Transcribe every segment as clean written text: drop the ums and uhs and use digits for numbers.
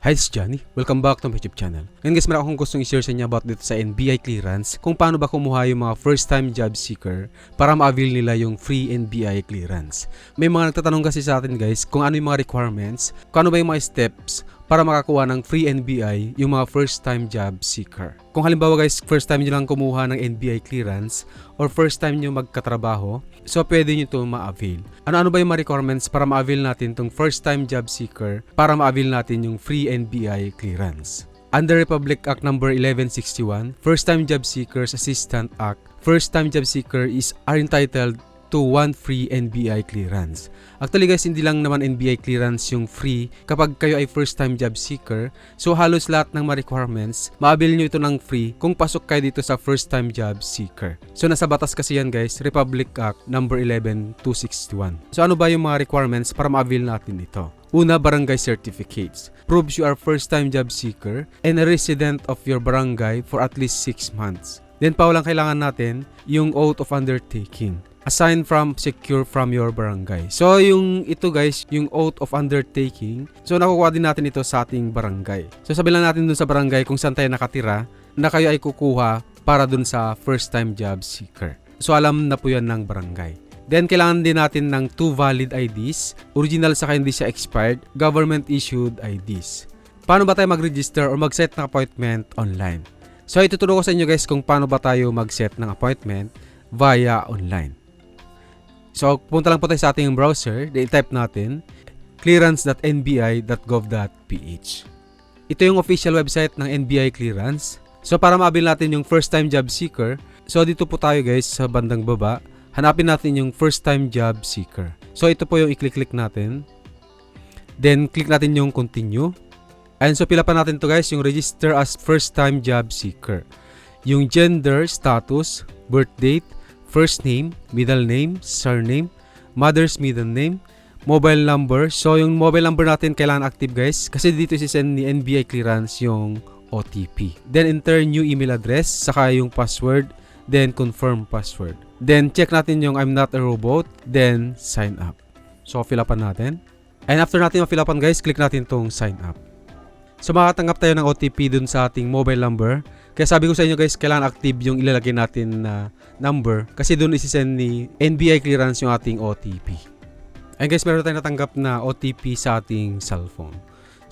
Hi, it's Johnny. Welcome back to my YouTube channel. Ngayon guys, meron akong gustong i-share sa inyo about dito sa NBI clearance, kung paano ba kumuha yung mga first time job seeker para ma-avail nila yung free NBI clearance. May mga nagtatanong kasi sa atin guys kung ano yung mga requirements, kung ano ba yung mga steps para makakuha ng free NBI yung mga first time job seeker. Kung halimbawa guys, first time nyo lang kumuha ng NBI clearance or first time nyo magkatrabaho, so pwede nyo ito ma-avail. Ano ba yung mga requirements para ma-avail natin itong first time job seeker para ma-avail natin yung free NBI clearance? Under Republic Act No. 1161, First Time Job Seekers Assistant Act, first time job seeker are entitled to one free NBI clearance. Actually guys, hindi lang naman NBI clearance yung free kapag kayo ay first time job seeker. So halos lahat ng mga requirements, ma-avail nyo ito ng free kung pasok kayo dito sa first time job seeker. So nasa batas kasi yan guys, Republic Act No. 11261. So ano ba yung mga requirements para ma-avail natin ito? Una, barangay certificates. Proves you are first time job seeker and a resident of your barangay for at least 6 months. Then paulang kailangan natin yung oath of undertaking. Assign from secure from your barangay. So yung ito guys, yung oath of undertaking, so nakukuha din natin ito sa ating barangay. So sabihin lang natin dun sa barangay kung saan tayo nakatira na kayo ay kukuha para dun sa first time job seeker. So alam na po yan ng barangay. Then kailangan din natin ng 2 valid IDs, original saka hindi siya expired, government issued IDs. Paano ba tayo mag-register or mag-set ng appointment online? So ituturo ko sa inyo guys kung paano ba tayo mag-set ng appointment via online. So, punta lang po tayo sa ating browser, then type natin clearance.nbi.gov.ph. Ito yung official website ng NBI clearance. So, para ma-avail natin yung first time job seeker, so dito po tayo guys sa bandang baba, hanapin natin yung first time job seeker. So, ito po yung i-click natin. Then, click natin yung continue. And so, pila pa natin to guys, yung register as first time job seeker. Yung gender, status, birth date, first name, middle name, surname, mother's middle name, mobile number. So, yung mobile number natin kailangan active guys kasi dito isi-send ni NBI clearance yung OTP. Then, enter new email address, saka yung password, then confirm password. Then, check natin yung I'm not a robot, then sign up. So, fill upan natin. And after natin ma-fill upan guys, click natin tong sign up. So, makatanggap tayo ng OTP dun sa ating mobile number. Kaya sabi ko sa inyo guys, kailangan active yung ilalagay natin na number kasi doon isi-send ni NBI clearance yung ating OTP. And guys, meron tayong natanggap na OTP sa ating cellphone.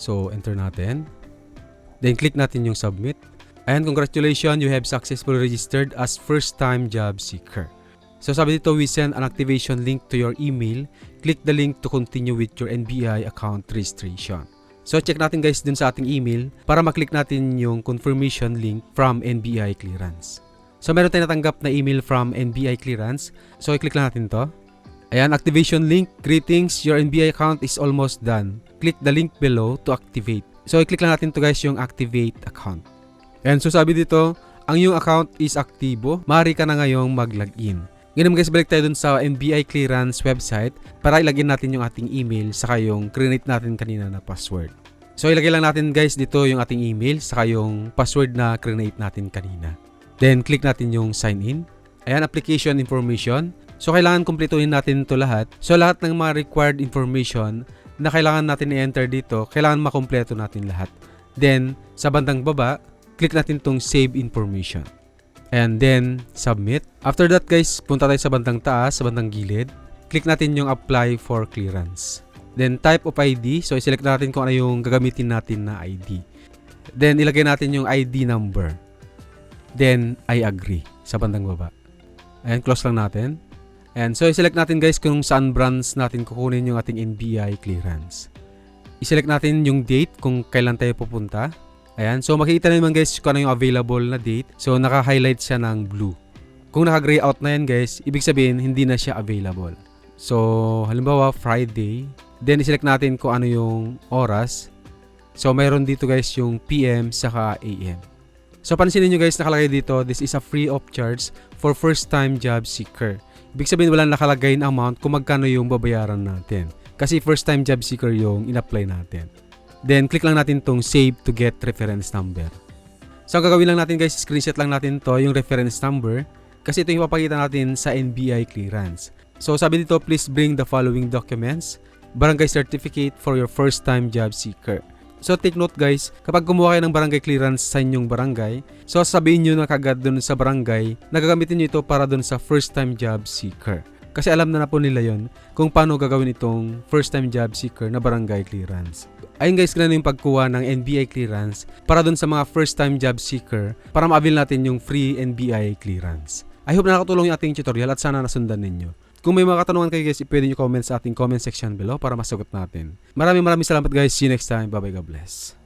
So, enter natin. Then, click natin yung submit. And congratulations, you have successfully registered as first-time job seeker. So, sabi dito, we send an activation link to your email. Click the link to continue with your NBI account registration. So, check natin guys dun sa ating email para maklik natin yung confirmation link from NBI clearance. So, meron tayong natanggap na email from NBI clearance. So, i-click lang natin to. Ayan, activation link. Greetings, your NBI account is almost done. Click the link below to activate. So, i-click lang natin to guys yung activate account. Ayan, so sabi dito, ang iyong account is aktibo. Maaari ka na ngayong mag-login. Ngayon guys, balik tayo dun sa NBI clearance website para ilagay natin yung ating email saka yung create natin kanina na password. So, ilagay lang natin guys dito yung ating email saka yung password na create natin kanina. Then, click natin yung sign in. Ayan, application information. So, kailangan kumpletuhin natin ito lahat. So, lahat ng mga required information na kailangan natin i-enter dito, kailangan makumpleto natin lahat. Then, sa bandang baba, click natin itong save information. And then, submit. After that guys, punta tayo sa bandang taas, sa bandang gilid. Click natin yung apply for clearance. Then, type of ID. So, i-select natin kung ano yung gagamitin natin na ID. Then, ilagay natin yung ID number. Then, I agree sa bandang baba. Ayan, close lang natin. And so, i-select natin guys kung saan branch natin kukunin yung ating NBI clearance. I-select natin yung date kung kailan tayo pupunta. Ayan, so makikita naman guys kung ano yung available na date. So, naka-highlight siya ng blue. Kung naka-gray out na yan guys, ibig sabihin hindi na siya available. So, halimbawa Friday. Then, i-select natin kung ano yung oras. So, mayroon dito guys yung PM saka AM. So, pansinin nyo guys, nakalagay dito, this is a free of charge for first-time job seeker. Ibig sabihin walang nakalagay na amount kung magkano yung babayaran natin. Kasi first-time job seeker yung in-apply natin. Then, click lang natin tong save to get reference number. So, ang gagawin lang natin guys, screenshot lang natin to yung reference number kasi ito yung ipapakita natin sa NBI clearance. So, sabi dito, please bring the following documents. Barangay certificate for your first-time job seeker. So take note guys, kapag kumuha kayo ng barangay clearance sa inyong barangay, so sabihin nyo na kagad dun sa barangay na gagamitin nyo ito para dun sa first time job seeker. Kasi alam na po nila yon kung paano gagawin itong first time job seeker na barangay clearance. Ayun guys, ganun yung pagkuha ng NBI clearance para dun sa mga first time job seeker para ma-avail natin yung free NBI clearance. I hope na nakatulong yung ating tutorial at sana nasundan ninyo. Kung may mga katanungan kayo guys, pwede nyo comment sa ating comment section below para masagot natin. Maraming salamat guys. See you next time. Bye bye. God bless.